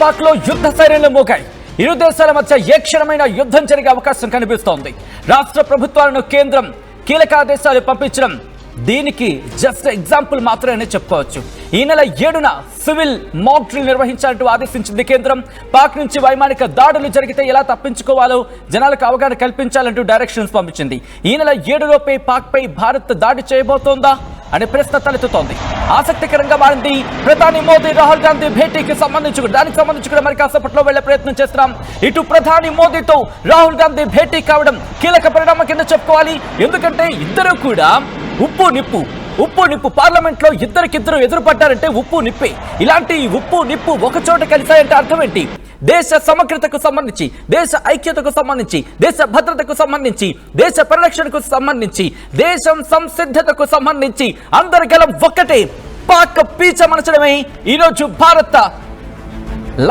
పాక్ లో యుద్ధ సైరన్లు మోగాయి. ఇరు దేశాల మధ్య ఏ క్షణమైన యుద్ధం జరిగే అవకాశం కనిపిస్తోంది. రాష్ట్ర ప్రభుత్వాలను కేంద్రం కీలక ఆదేశాలు పంపించడం దీనికి జస్ట్ ఎగ్జాంపుల్ మాత్రమే చెప్పుకోవచ్చు. ఈ నెల 7న సివిల్ మాక్ డ్రిల్ నిర్వహించాలంటూ ఆదేశించింది కేంద్రం. పాక్ నుంచి వైమానిక దాడులు జరిగితే ఎలా తప్పించుకోవాలో జనాలకు అవగాహన కల్పించాలంటూ డైరెక్షన్స్ పంపించింది. ఈ నెల 7లోపే పాక్ పై భారత్ దాడి చేయబోతోందా అనే ప్రశ్న తలెత్తుతోంది. ఆసక్తికరంగా మారింది ప్రధాని మోదీ రాహుల్ గాంధీ భేటీకి దానికి సంబంధించి కూడా మరి కాసేపట్లో వెళ్లే ప్రయత్నం చేస్తున్నాం. ఇటు ప్రధాని మోదీతో రాహుల్ గాంధీ భేటీ కావడం కీలక పరిణామం కింద చెప్పుకోవాలి. ఎందుకంటే ఇద్దరు కూడా ఉప్పు నిప్పు పార్లమెంట్ లో ఇద్దరికిద్దరు ఎదురుపడ్డారంటే ఉప్పు నిప్పే. ఇలాంటి ఉప్పు నిప్పు ఒక చోట కలిసాయంటే అర్థం ఏంటి? దేశ సమగ్రతకు సంబంధించి, దేశ ఐక్యతకు సంబంధించి, దేశ భద్రతకు సంబంధించి, దేశ పరిరక్షణకు సంబంధించి, దేశం సంసిద్ధతకు సంబంధించి అందరి గలం ఒక్కటే. పాక్ పీచమనచడమే ఈరోజు భారత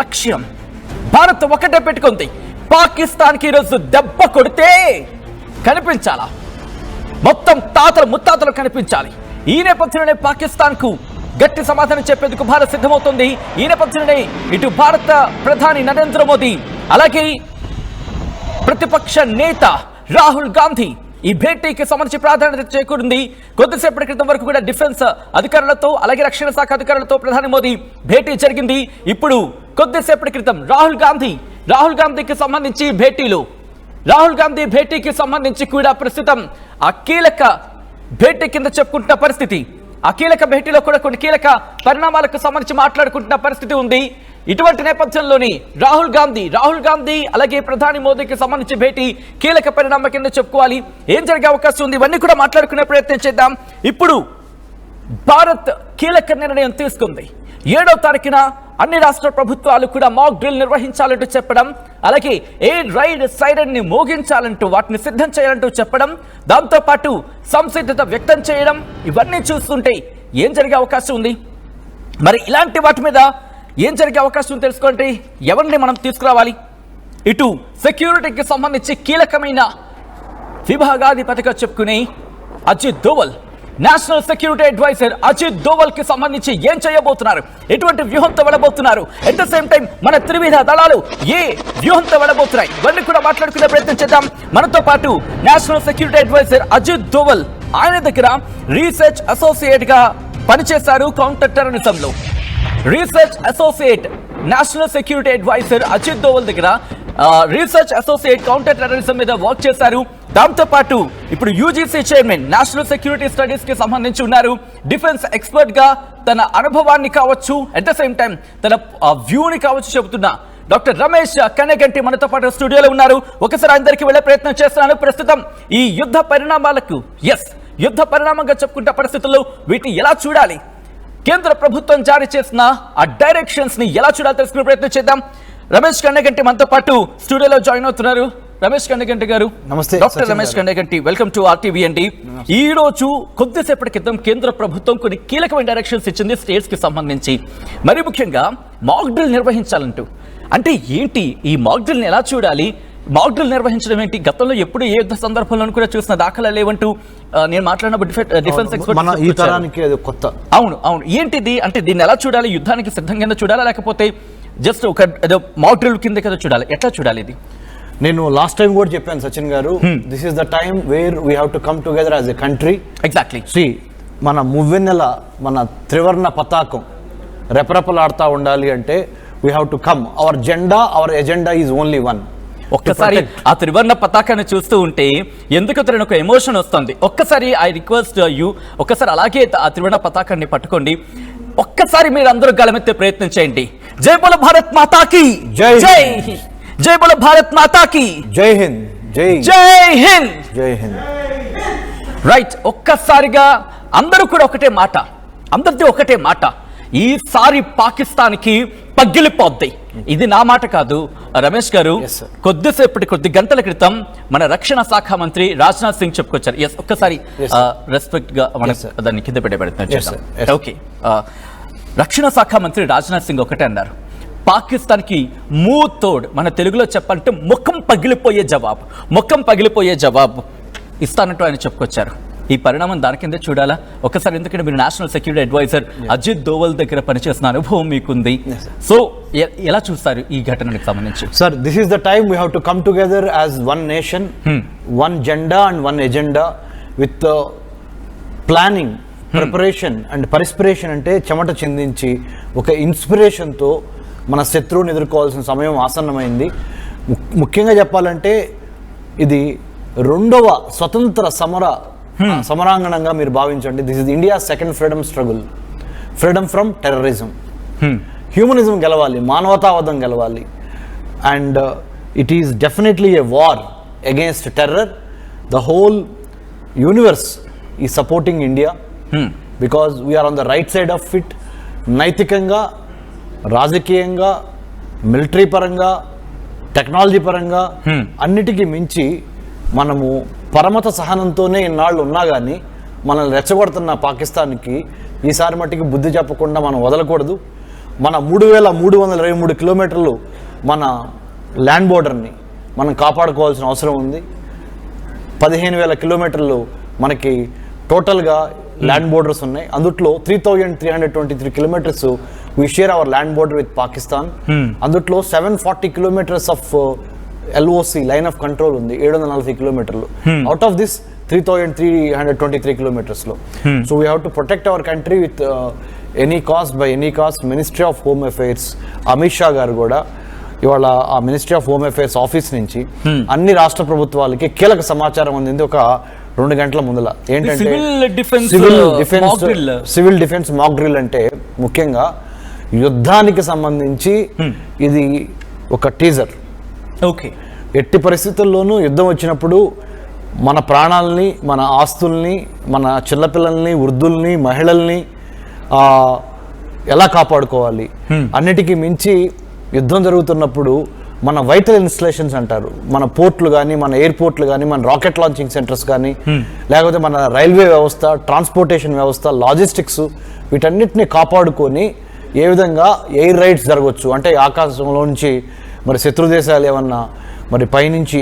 లక్ష్యం. భారత్ ఒకటే పెట్టుకుంది. పాకిస్తాన్కి ఈరోజు దెబ్బ కొడితే కనిపించాలా, మొత్తం తాతలు ముత్తాతలు కనిపించాలి. ఈ నేపథ్యంలోనే పాకిస్తాన్ కు గట్టి సమాధానం చెప్పేందుకు భారత్ సిద్ధమవుతుంది. ఈ నేపథ్యంలోనే ఇటు భారత ప్రధాని నరేంద్ర మోదీ అలాగే ప్రతిపక్ష నేత రాహుల్ గాంధీ ఈ భేటీకి సంబంధించి ప్రాధాన్యత చేకూరింది. కొద్దిసేపటి క్రితం వరకు కూడా డిఫెన్స్ అధికారులతో అలాగే రక్షణ శాఖ అధికారులతో ప్రధాని మోదీ భేటీ జరిగింది. ఇప్పుడు కొద్దిసేపటి క్రితం రాహుల్ గాంధీకి సంబంధించి రాహుల్ గాంధీ భేటీకి సంబంధించి కూడా ప్రస్తుతం ఆ కీలక భేటీ కింద చెప్పుకుంటున్న పరిస్థితి. ఆ కీలక భేటీలో కూడా కొన్ని కీలక పరిణామాలకు సంబంధించి మాట్లాడుకుంటున్న పరిస్థితి ఉంది. ఇటువంటి నేపథ్యంలోని రాహుల్ గాంధీ అలాగే ప్రధాని మోదీకి సంబంధించి భేటీ కీలక పరిణామం కింద చెప్పుకోవాలి. ఏం జరిగే అవకాశం ఉంది ఇవన్నీ కూడా మాట్లాడుకునే ప్రయత్నం చేద్దాం. ఇప్పుడు భారత్ కీలక నిర్ణయం తీసుకుంది. 7వ తారీఖున అన్ని రాష్ట్ర ప్రభుత్వాలు కూడా మాక్ డ్రిల్ నిర్వహించాలంటూ చెప్పడం, అలాగే ఎయిర్ రైడ్ సైరన్ ని మోగించాలంటూ వాటిని సిద్ధం చేయాలంటూ చెప్పడం, దాంతో పాటు సంసిద్ధత వ్యక్తం చేయడం, ఇవన్నీ చూస్తుంటే ఏం జరిగే అవకాశం ఉంది? మరి ఇలాంటి వాటి మీద ఏం జరిగే అవకాశం తెలుసుకోండి. ఎవరిని మనం తీసుకురావాలి? ఇటు సెక్యూరిటీకి సంబంధించి కీలకమైన విభాగాధిపతిగా చెప్పుకునే Ajit Doval, national security adviser Ajit Doval కి సంబంధించి ఏం చేయబోతున్నారు, ఎటువంటి వ్యూహంతో వెళ్ళబోతున్నారు, ఎట్ ద సేమ్ టైం మన త్రివిధ దళాలు ఏ వ్యూహంతో వెళ్ళబోతున్నాయి, ఇవన్నీ కూడా మాట్లాడుకునే ప్రయత్నం చేద్దాం. మనతో పాటు national security adviser Ajit Doval, ఆయన దగ్గర రీసెర్చ్ అసోసియేట్ గా పనిచేశారు కౌంటర్ టెర్రరిజంలో. Research associate national security adviser Ajit Doval దగ్గర రీసెర్చ్ అసోసియేట్ కౌంటర్ టెర్రరిజం మీద వర్క్ చేశారు. దాంతో పాటు ఇప్పుడు UGC chairman national security studies కి సంబంధించి ఉన్నారు. డిఫెన్స్ ఎక్స్పర్ట్ గా తన అనుభవాన్ని కావచ్చు, అట్ ద సేమ్ టైం తన వ్యూని కావచ్చు చెబుతున్న డాక్టర్ రమేష్ కన్నెగంటి మనతో పాటు స్టూడియోలో ఉన్నారు. ఒకసారి అందరికీ వెళ్లే ప్రయత్నం చేస్తున్నాను. ప్రస్తుతం ఈ యుద్ధ పరిణామంగా చెప్పుకుంటే పరిస్థితుల్లో వీటిని ఎలా చూడాలి, కేంద్ర ప్రభుత్వం జారీ చేసిన ఆ డైరెక్షన్స్ ని ఎలా చూడాలి తెలుసుకునే ప్రయత్నం చేద్దాం. రమేష్ కన్నెగంటి మనతో పాటు స్టూడియోలో జాయిన్ అవుతున్నారు. రమేష్ కన్నెగంటి గారు, నమస్తే. Doctor Ramesh Kanneganti, welcome to RTV అండి. ఈ రోజు కొద్దిసేపటి క్రితం కేంద్ర ప్రభుత్వం కొన్ని కీలకమైన డైరెక్షన్స్ ఇచ్చింది స్టేట్స్ కి సంబంధించి, మరి ముఖ్యంగా మాక్ డ్రిల్ నిర్వహించాలంటూ. అంటే ఏంటి ఈ మాక్ డ్రిల్ ని ఎలా చూడాలి, మాక్ డ్రిల్ నిర్వహించడం ఏంటి, గతంలో ఎప్పుడు ఏ యుద్ధ సందర్భంలో కూడా చూసిన దాఖలా లేవంటూ నేను మాట్లాడినప్పుడు డిఫెన్స్ ఎక్స్పర్ట్ కొత్త. అవును ఏంటిది, అంటే దీన్ని ఎలా చూడాలి, యుద్ధానికి సిద్ధంగా చూడాలా లేకపోతే జస్ట్ ఒక మాక్ డ్రిల్ కింద కదా చూడాలి, ఎట్లా చూడాలి ఇది? నేను లాస్ట్ టైం కూడా చెప్పాను సచిన్ గారు, this is the time where we have to come together as a country. Exactly. మన మువ్వెన్నెల మన త్రివర్ణ పతాకం రెపరెపలాడుతూ ఉండాలి అంటే we have to come. Hour agenda is only one. ఒక్కసారి ఆ త్రివర్ణ పతాకాన్ని చూస్తూ ఉంటే ఎందుకు ఒక ఎమోషన్ వస్తుంది. ఒక్కసారి ఐ రిక్వెస్ట్ యూ, ఒక్కసారి అలాగే ఆ త్రివర్ణ పతాకాన్ని పట్టుకోండి. ఒక్కసారి మీరు అందరూ గలమెత్తే ప్రయత్నం చేయండి. జై బోలో భారత్ మాతాకి జై, జై బోలో భారత్ మాతాకి జై హింద్, జై హింద్. రైట్. ఒక్కసారిగా అందరూ కూడా అందరిది ఒకటే మాట, ఈసారి పాకిస్తాన్ కి పగిలిపోద్ది. ఇది నా మాట కాదు రమేష్ గారు, కొద్ది గంటల క్రితం మన రక్షణ శాఖ మంత్రి రాజ్నాథ్ సింగ్ చెప్పుకొచ్చారు. ఒక్కసారి రెస్పెక్ట్ గా మనం దాన్ని కింద పెట్టే ఓకే. రక్షణ శాఖ మంత్రి రాజ్నాథ్ సింగ్ ఒకటే అన్నారు, పాకిస్తాన్ కి మూతోడ్, మన తెలుగులో చెప్పాలంటే ముఖం పగిలిపోయే జవాబు ఇస్తానంటూ ఆయన చెప్పుకొచ్చారు. ఈ పరిణామం దాని కింద చూడాలా ఒకసారి, ఎందుకంటే మీరు national security adviser Ajit Doval దగ్గర పనిచేసిన అనుభవం మీకుంది. సో ఎలా చూస్తారు ఈ ఘటనకు సంబంధించి? Sir, this is the time we have to come together as one nation, one జెండా and one agenda with planning, preparation and perspiration. అంటే చెమట చిందించి ఒక ఇన్స్పిరేషన్తో మన శత్రువుని ఎదుర్కోవాల్సిన సమయం ఆసన్నమైంది. ముఖ్యంగా చెప్పాలంటే ఇది రెండవ స్వతంత్ర సమరాంగణంగా మీరు భావించండి. This is India second freedom struggle, freedom from terrorism. Humanism గెలవాలి, మానవతావాదం గెలవాలి. And it is definitely a war against terror. The whole universe is supporting India because we are on the right side of it. నైతికంగా, రాజకీయంగా, military పరంగా, technology పరంగా అన్నిటికీ మించి మనము పరమత సహనంతోనే ఇన్నాళ్ళు ఉన్నా కానీ మనల్ని రెచ్చగొడుతున్న పాకిస్తాన్కి ఈసారి మట్టికి బుద్ధి చెప్పకుండా మనం వదలకూడదు. మన 3,323 కిలోమీటర్లు మన ల్యాండ్ బోర్డర్ని మనం కాపాడుకోవాల్సిన అవసరం ఉంది. 15,000 కిలోమీటర్లు మనకి టోటల్గా ల్యాండ్ బోర్డర్స్ ఉన్నాయి. అందుట్లో 3,323 kilometres we share our land border with Pakistan. అందుట్లో 740 kilometers of LOC, line of control ఉంది, 740 కిలోమీటర్లు. అవుట్ ఆఫ్ దిస్ 3,323 కిలోమీటర్స్ లో. So we have to protect our country with any cost, by any cost. Ministry of home affairs Amit Shah గారు కూడా ఇవాళ ఆ ministry of home affairs office నుంచి అన్ని రాష్ట్ర ప్రభుత్వాలకి కీలక సమాచారం అందింది ఒక 2 గంటల ముందల. ఏంటంటే సివిల్ డిఫెన్స్ మాక్ డ్రిల్. అంటే ముఖ్యంగా యుద్ధానికి సంబంధించి ఇది ఒక టీజర్. ఓకే, ఎట్టి పరిస్థితుల్లోనూ యుద్ధం వచ్చినప్పుడు మన ప్రాణాలని, మన ఆస్తుల్ని, మన చిన్నపిల్లల్ని, వృద్ధుల్ని, మహిళల్ని ఎలా కాపాడుకోవాలి, అన్నిటికీ మించి యుద్ధం జరుగుతున్నప్పుడు మన వైటల్ ఇన్స్టలేషన్స్ అంటారు, మన పోర్ట్లు కానీ, మన ఎయిర్పోర్ట్లు కానీ, మన రాకెట్ లాంచింగ్ సెంటర్స్ కానీ, లేకపోతే మన రైల్వే వ్యవస్థ, ట్రాన్స్పోర్టేషన్ వ్యవస్థ, లాజిస్టిక్స్, వీటన్నిటిని కాపాడుకొని ఏ విధంగా ఎయిర్ రైడ్స్ జరగవచ్చు. అంటే ఆకాశంలో నుంచి మరి శత్రు దేశాలు ఏమన్నా మరి పైనుంచి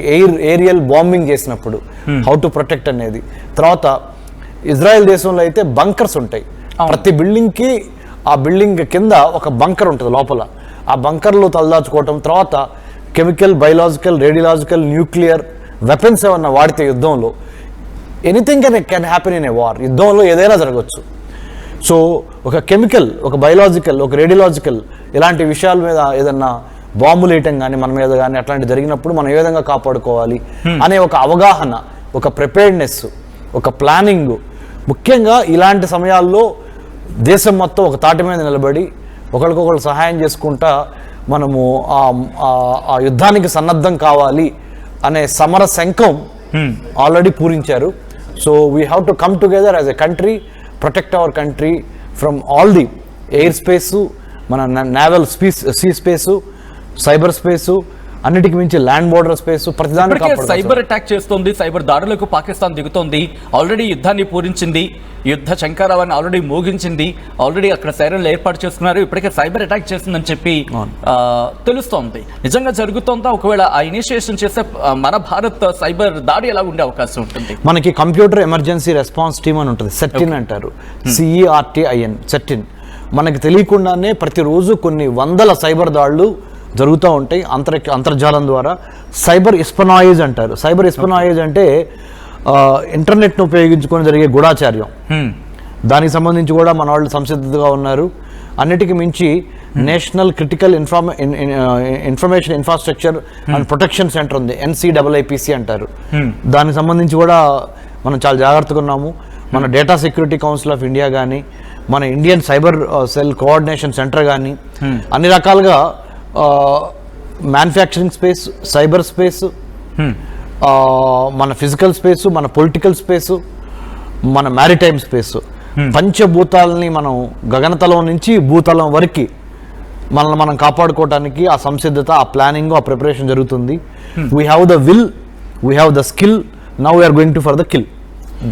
ఏరియల్ బాంబింగ్ చేసినప్పుడు హౌ టు ప్రొటెక్ట్ అనేది. తర్వాత ఇజ్రాయెల్ దేశంలో అయితే బంకర్స్ ఉంటాయి. ప్రతి బిల్డింగ్కి ఆ బిల్డింగ్ కింద ఒక బంకర్ ఉంటుంది లోపల. ఆ బంకర్లో తలదాచుకోవటం, తర్వాత chemical, biological, radiological, nuclear weapons ఏమన్నా వాడితే యుద్ధంలో anything can happen in a war. యుద్ధంలో ఏదైనా జరగవచ్చు. సో ఒక కెమికల్, ఒక బయలాజికల్, ఒక రేడియలాజికల్ ఇలాంటి విషయాల మీద ఏదన్నా బాంబులు వేయటం కానీ మన మీద కానీ అట్లాంటి జరిగినప్పుడు మనం ఏ విధంగా కాపాడుకోవాలి అనే ఒక అవగాహన, ఒక ప్రిపేర్డ్నెస్, ఒక ప్లానింగ్. ముఖ్యంగా ఇలాంటి సమయాల్లో దేశం మొత్తం ఒక తాటి మీద నిలబడి ఒకరికొకరు సహాయం చేసుకుంటా మనము ఆ యుద్ధానికి సన్నద్ధం కావాలి అనే సమర శంఖం ఆల్రెడీ పూరించారు. So we have to come together as a country, protect our country from all the air space, మన naval sea space, cyber space, అన్నిటికి మించి ల్యాండ్ బోర్డర్ స్పేస్, ప్రతిదాన్ని సైబర్ అటాక్ చేస్తోంది, సైబర్ దాడులకు పాకిస్తాన్ దిగుతోంది. ఆల్రెడీ యుద్ధాన్ని పూరించింది, యుద్ధ శంకారావాన్ని ఆల్రెడీ మోగించింది, ఆల్రెడీ అక్కడ సైరన్లు ఏర్పాటు చేసుకున్నారు. ఇప్పటికే సైబర్ అటాక్ చేస్తుందని చెప్పి తెలుస్తోంది. నిజంగా జరుగుతోందా? ఒకవేళ ఆ ఇనిషియేషన్ చేస్తే మన భారత్ సైబర్ దాడి ఎలా ఉండే అవకాశం ఉంటుంది? మనకి కంప్యూటర్ ఎమర్జెన్సీ రెస్పాన్స్ టీమ్ అని ఉంటుంది, సెట్టిన్ అంటారు, CERTIN, సెట్టిన్. మనకి తెలియకుండానే ప్రతిరోజు కొన్ని వందల సైబర్ దాడులు జరుగుతూ ఉంటాయి అంతర్జాలం ద్వారా. సైబర్ ఎస్పనాయిజ్ అంటారు. సైబర్ ఎస్పనాయిజ్ అంటే ఇంటర్నెట్ను ఉపయోగించుకొని జరిగే గూఢాచార్యం. దానికి సంబంధించి కూడా మన వాళ్ళు సంసిద్ధతగా ఉన్నారు. అన్నిటికీ మించి national critical information infrastructure and protection centre ఉంది, NCIIPC అంటారు. దానికి సంబంధించి కూడా మనం చాలా జాగ్రత్తగా ఉన్నాము. మన data security council of India కానీ, మన Indian cyber cell coordination centre కానీ అన్ని రకాలుగా మ్యానుఫ్యాక్చరింగ్ స్పేస్, సైబర్ స్పేస్, మన ఫిజికల్ స్పేసు, మన పొలిటికల్ స్పేసు, మన మ్యారిటైమ్ స్పేసు, పంచభూతాలని మనం గగనతలం నుంచి భూతలం వరకు మనల్ని మనం కాపాడుకోవడానికి ఆ సంసిద్ధత, ఆ ప్లానింగ్, ఆ ప్రిపరేషన్ జరుగుతుంది. We have the will, we have the skill, now we are going to for the kill.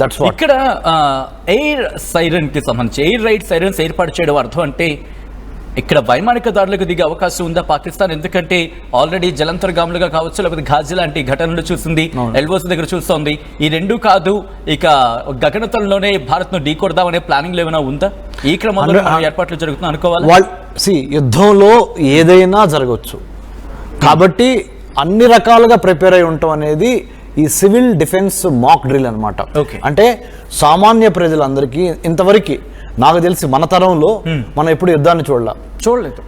That's what. ఇక్కడ ఎయిర్ సైరన్ కి సంబంధించి ఎయిర్ రైడ్ సైరన్స్ ఏర్పాటు చేయడం అర్థం అంటే ఇక్కడ వైమానిక దాడులకు దిగే అవకాశం ఉందా పాకిస్తాన్? ఎందుకంటే ఆల్రెడీ జలంతర్గాములుగా కావచ్చు, లేకపోతే ఘాజీ లాంటి ఘటనలు చూసింది, ఎల్ఓసి దగ్గర చూస్తోంది. ఈ రెండు కాదు, ఇక గగనతలంలోనే భారత్ ను ఢీకొడదామనే ప్లానింగ్ ఏమైనా ఉందా? ఈ క్రమంలో ఏర్పాట్లు జరుగుతున్నా అనుకోవాలి. యుద్ధంలో ఏదైనా జరగవచ్చు కాబట్టి అన్ని రకాలుగా ప్రిపేర్ అయి ఉండటం అనేది ఈ సివిల్ డిఫెన్స్ మాక్ డ్రిల్ అనమాట. అంటే సామాన్య ప్రజలందరికీ ఇంతవరకు నాకు తెలిసి మన తరంలో మనం ఎప్పుడు యుద్ధాన్ని చూడలేదు.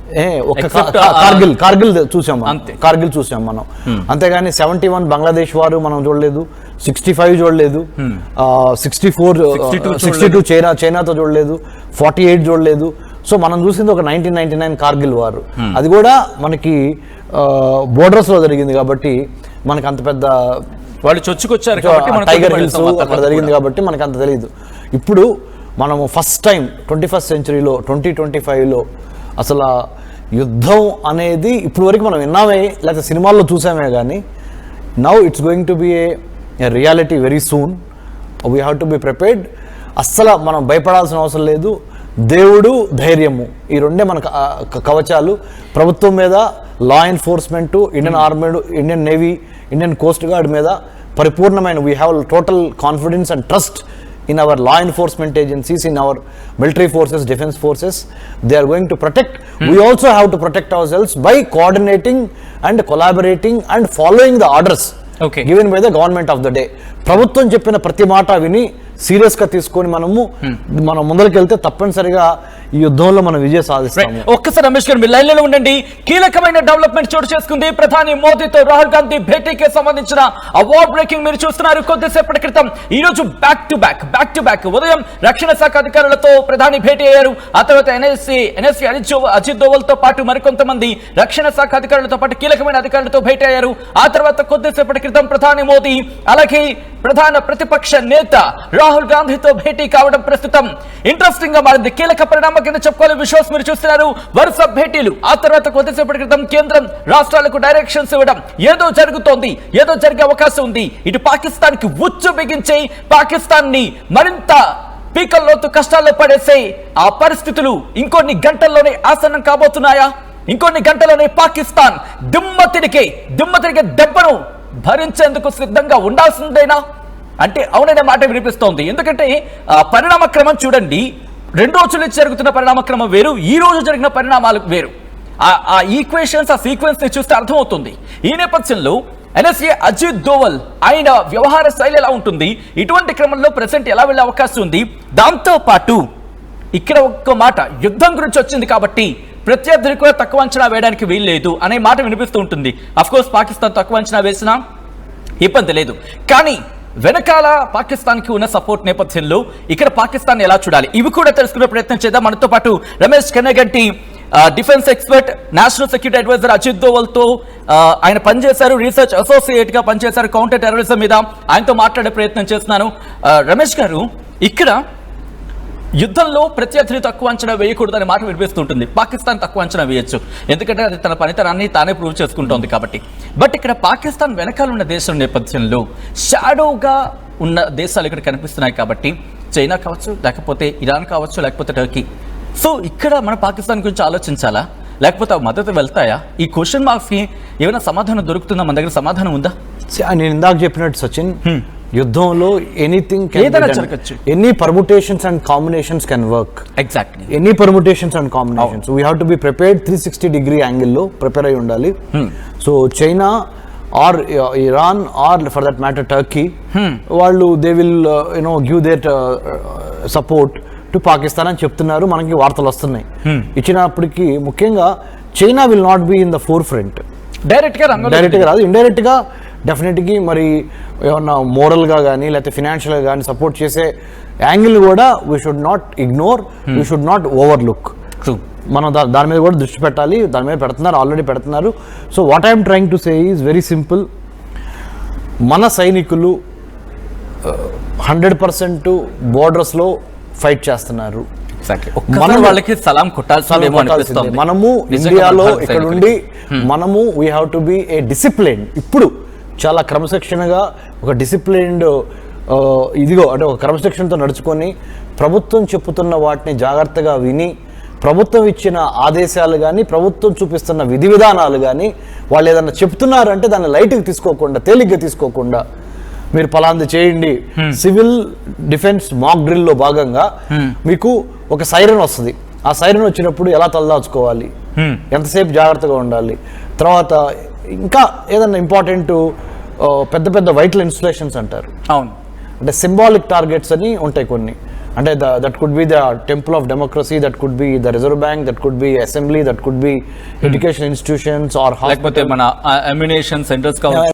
కార్గిల్ చూసాం, కార్గిల్ చూసాం మనం. అంతేగాని 71 బంగ్లాదేశ్ వారు మనం చూడలేదు, 65 చూడలేదు, 62 చైనాతో చూడలేదు, 48 చూడలేదు. సో మనం చూసింది ఒక 1999 కార్గిల్ వారు. అది కూడా మనకి బోర్డర్స్ లో జరిగింది కాబట్టి మనకి అంత పెద్ద వాళ్ళు చొచ్చుకొచ్చారు, టైగర్ హిల్స్ అక్కడ జరిగింది కాబట్టి మనకు అంత తెలియదు. ఇప్పుడు మనము ఫస్ట్ టైం 21st సెంచరీలో 2025లో అసలు యుద్ధం అనేది ఇప్పుడు వరకు మనం విన్నామే లేకపోతే సినిమాల్లో చూసామే కానీ now it's going to be a reality very soon. We have to be prepared. అస్సలు మనం భయపడాల్సిన అవసరం లేదు. దేవుడు, ధైర్యము, ఈ రెండే మన కవచాలు. ప్రభుత్వం మీద, law enforcement, Indian army, Indian navy, Indian coast guard మీద పరిపూర్ణమైన we have total confidence and trust in our law enforcement agencies, in our military forces, defense forces. They are going to protect. We also have to protect ourselves by coordinating and collaborating and following the orders given by the government of the day. ప్రభుత్వం చెప్పిన ప్రతి మాట విని serious గా తీసుకొని మనం ముందరికి వెళ్తే తప్పనిసరిగా ఈ యుద్ధంలో మనం విజయం సాధిస్తాం. ఒక్కసారి రమేష్ గారు మీరు లైన్లో ఉండండి. కీలకమైన డెవలప్మెంట్ చోటు చేసుకుంది. ప్రధాని మోదీతో రాహుల్ గాంధీ భేటీకి సంబంధించిన అవార్డ్ బ్రేకింగ్ మీరు చూస్తున్నారు. కొద్దిసేపటి క్రితం ఈ రోజు బ్యాక్ టు బ్యాక్ ఉదయం రక్షణ శాఖ అధికారులతో ప్రధాని భేటీ అయ్యారు. ఆ తర్వాత ఎన్ఎస్సీ అజిత్ దోవల్ తో పాటు మరికొంతమంది రక్షణ శాఖ అధికారులతో పాటు కీలకమైన అధికారులతో భేటీ అయ్యారు. ఆ తర్వాత కొద్దిసేపటి క్రితం ప్రధాని మోదీ అలాగే ప్రధాన ప్రతిపక్ష నేత రాహుల్ గాంధీతో భేటీ కావడం ప్రస్తుతం ఇంట్రెస్టింగ్ గా మారింది. కీలక పరిణామం కింద చెప్పుకోవాలి. విశ్వాస్ మీరు చూస్తున్నారు వరుస భేటీలు. ఆ తర్వాత కొద్దిసేపటి క్రితం కేంద్రం రాష్ట్రాలకు డైరెక్షన్స్ ఇవ్వడం. ఏదో జరుగుతోంది, ఏదో జరిగే అవకాశం ఉంది. ఇటు పాకిస్తాన్ కి ఉచ్చు బిగించి పాకిస్తాన్ ని మరింత పీకల్లోతు కష్టాల్లో పడేసే ఆ పరిస్థితులు ఇంకొన్ని గంటల్లోనే ఆసన్నం కాబోతున్నాయా? ఇంకొన్ని గంటల్లోనే పాకిస్తాన్ దిమ్మ తిరిగే దెబ్బను భరించేందుకు సిద్ధంగా ఉండాల్సిందేనా అంటే అవుననే మాట వినిపిస్తోంది. ఎందుకంటే పరిణామ క్రమం చూడండి. 2 రోజుల నుంచి జరుగుతున్న పరిణామ క్రమం వేరు, ఈ రోజు జరిగిన పరిణామాలు వేరు. ఆ ఈక్వేషన్స్, ఆ సీక్వెన్స్ ని చూస్తే అర్థమవుతుంది. ఈ నేపథ్యంలో ఎన్ఎస్ఏ అజిత్ దోవల్ ఆయన వ్యవహార శైలి ఎలా ఉంటుంది, ఇటువంటి క్రమంలో ప్రెసెంట్ ఎలా వెళ్ళే అవకాశం ఉంది. దాంతో పాటు ఇక్కడ ఒక్క మాట యుద్ధం గురించి వచ్చింది కాబట్టి ప్రత్యర్థిని కూడా తక్కువ అంచనా వేయడానికి వీల్లేదు అనే మాట వినిపిస్తూ ఉంటుంది. అఫ్కోర్స్ పాకిస్తాన్ తక్కువ అంచనా వేసినా ఇబ్బంది లేదు. కానీ వెనకాల పాకిస్తాన్ కి ఉన్న సపోర్ట్ నేపథ్యంలో ఇక్కడ పాకిస్తాన్ ఎలా చూడాలి, ఇవి కూడా తెలుసుకునే ప్రయత్నం చేద్దాం. మనతో పాటు Ramesh Kannaganti defence expert, national security adviser Ajit Doval తో ఆయన పనిచేశారు, రీసెర్చ్ అసోసియేట్ గా పనిచేశారు కౌంటర్ టెర్రరిజం మీద. ఆయనతో మాట్లాడే ప్రయత్నం చేస్తున్నాను. రమేష్ గారు, ఇక్కడ యుద్ధంలో ప్రత్యర్థిని తక్కువ అంచనా వేయకూడదనే మాట వినిపిస్తుంటుంది. పాకిస్తాన్ తక్కువ అంచనా వేయొచ్చు, ఎందుకంటే అది తన పనితనాన్ని తానే ప్రూవ్ చేసుకుంటోంది కాబట్టి. బట్ ఇక్కడ పాకిస్తాన్ వెనకాల ఉన్న దేశం నేపథ్యంలో షాడోగా ఉన్న దేశాలు ఇక్కడ కనిపిస్తున్నాయి కాబట్టి, చైనా కావచ్చు, లేకపోతే ఇరాన్ కావచ్చు, లేకపోతే టర్కీ. సో ఇక్కడ మన పాకిస్తాన్ గురించి ఆలోచించాలా, లేకపోతే మద్దతు వెళ్తాయా? ఈ క్వశ్చన్ మార్క్స్ కి ఏమైనా సమాధానం దొరుకుతుందా? మన దగ్గర సమాధానం ఉందా? నేను ఇందాక చెప్పినట్టు సచిన్, యుద్ధంలో anything any permutations and combinations can work. Exactly, any permutations and combinations. We have to be prepared 360 degree యాంగిల్లో ప్రిపేర్ అయి ఉండాలి. So China or Iran or for that matter Turkey, వాళ్ళు they will give their support to Pakistan అని చెప్తున్నారు. మనకి వార్తలు వస్తున్నాయి. ఇచ్చినప్పటికీ ముఖ్యంగా China will not be in the forefront. డైరెక్ట్గా రాదు, ఇండైరెక్ట్గా డెఫినెట్గా మరి ఏమన్నా మోరల్గా కానీ లేకపోతే ఫినాన్షియల్గా కానీ సపోర్ట్ చేసే యాంగిల్ కూడా we should not ignore, we should not overlook. మనం దాని మీద కూడా దృష్టి పెట్టాలి. దాని మీద పెడుతున్నారు, ఆల్రెడీ పెడుతున్నారు. So what I'm trying to say is very simple. మన సైనికులు 100% బోర్డర్స్లో ఫైట్ చేస్తున్నారు. మనము ఇండియాలో ఇక్కడ ఉండి మనము we have to B A discipline. ఇప్పుడు చాలా క్రమశిక్షణగా ఒక డిసిప్లిన్డ్ అంటే ఒక క్రమశిక్షణతో నడుచుకొని ప్రభుత్వం చెప్పుతున్న వాటిని జాగ్రత్తగా విని ప్రభుత్వం ఇచ్చిన ఆదేశాలు కానీ ప్రభుత్వం చూపిస్తున్న విధి విధానాలు కానీ వాళ్ళు ఏదన్నా చెప్తున్నారంటే దాన్ని లైట్గా తీసుకోకుండా తేలిగ్గా తీసుకోకుండా మీరు పలాంది చేయండి. సివిల్ డిఫెన్స్ మాక్ డ్రిల్లో భాగంగా మీకు ఒక సైరన్ వస్తుంది. ఆ సైరన్ వచ్చినప్పుడు ఎలా తలదాచుకోవాలి, ఎంతసేపు జాగ్రత్తగా ఉండాలి, తర్వాత ఇంకా ఏదన్నా ఇంపార్టెంట్ పెద్ద పెద్ద వైటల్ ఇన్స్టలేషన్స్ అంటారు. అవును, అంటే సింబాలిక్ టార్గెట్స్ అని ఉంటాయి కొన్ని. అంటే that could be the temple of democracy, that could be the reserve bank, that could be assembly, that could be education institutions or లేకపోతే మన అమ్యునేషన్ సెంటర్స్ కావచ్చు.